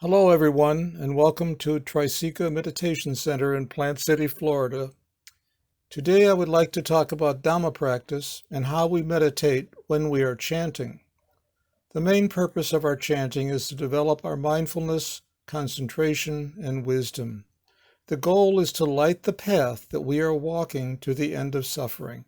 Hello, everyone, and welcome to Trisikkha Meditation Center in Plant City, Florida. Today, I would like to talk about Dhamma practice and how we meditate when we are chanting. The main purpose of our chanting is to develop our mindfulness, concentration, and wisdom. The goal is to light the path that we are walking to the end of suffering.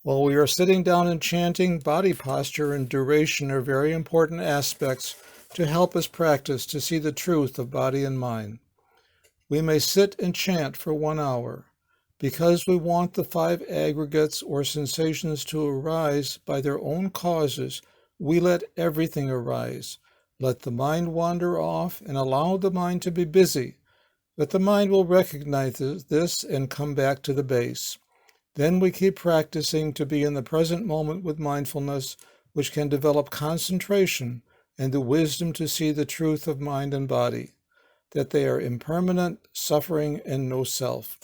While we are sitting down and chanting, body posture and duration are very important aspects to help us practice to see the truth of body and mind. We may sit and chant for 1 hour. Because we want the 5 aggregates or sensations to arise by their own causes, we let everything arise. Let the mind wander off and allow the mind to be busy. But the mind will recognize this and come back to the base. Then we keep practicing to be in the present moment with mindfulness, which can develop concentration and the wisdom to see the truth of mind and body, that they are impermanent, suffering, and no self.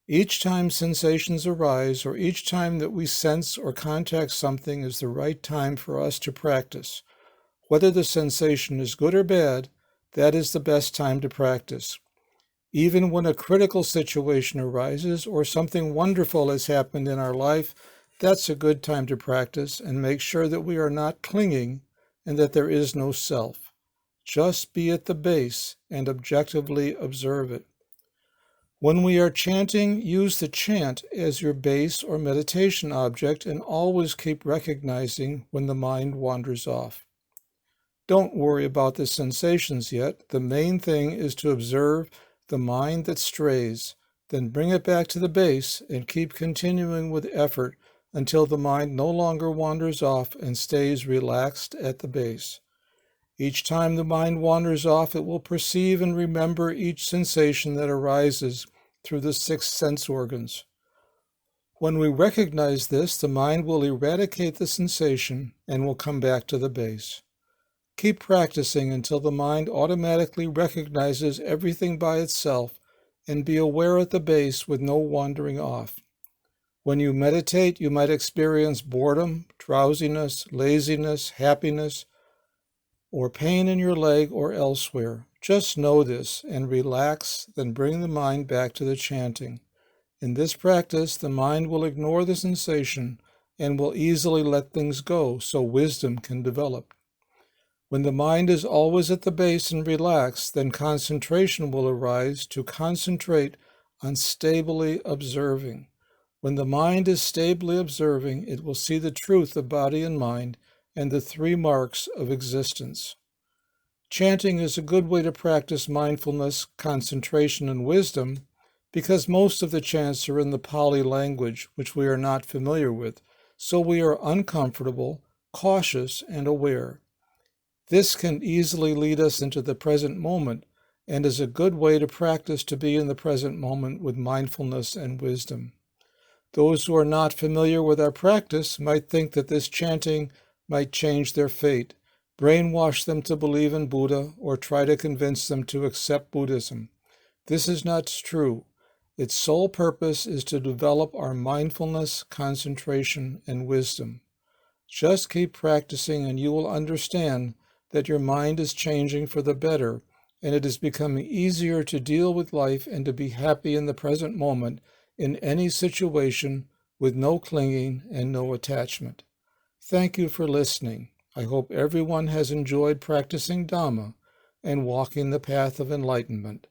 Each time sensations arise, or each time that we sense or contact something, is the right time for us to practice. Whether the sensation is good or bad, that is the best time to practice. Even when a critical situation arises or something wonderful has happened in our life, that's a good time to practice and make sure that we are not clinging and that there is no self. Just be at the base and objectively observe it. When we are chanting, use the chant as your base or meditation object and always keep recognizing when the mind wanders off. Don't worry about the sensations yet. The main thing is to observe the mind that strays, then bring it back to the base and keep continuing with effort until the mind no longer wanders off and stays relaxed at the base. Each time the mind wanders off, it will perceive and remember each sensation that arises through the 6 sense organs. When we recognize this, the mind will eradicate the sensation and will come back to the base. Keep practicing until the mind automatically recognizes everything by itself and be aware at the base with no wandering off. When you meditate, you might experience boredom, drowsiness, laziness, happiness, or pain in your leg or elsewhere. Just know this and relax, then bring the mind back to the chanting. In this practice, the mind will ignore the sensation and will easily let things go so wisdom can develop. When the mind is always at the base and relaxed, then concentration will arise to concentrate on stably observing. When the mind is stably observing, it will see the truth of body and mind and the 3 marks of existence. Chanting is a good way to practice mindfulness, concentration, and wisdom because most of the chants are in the Pali language, which we are not familiar with, so we are uncomfortable, cautious, and aware. This can easily lead us into the present moment and is a good way to practice to be in the present moment with mindfulness and wisdom. Those who are not familiar with our practice might think that this chanting might change their fate, brainwash them to believe in Buddha, or try to convince them to accept Buddhism. This is not true. Its sole purpose is to develop our mindfulness, concentration, and wisdom. Just keep practicing and you will understand that your mind is changing for the better, and it is becoming easier to deal with life and to be happy in the present moment in any situation with no clinging and no attachment. Thank you for listening. I hope everyone has enjoyed practicing Dhamma and walking the path of enlightenment.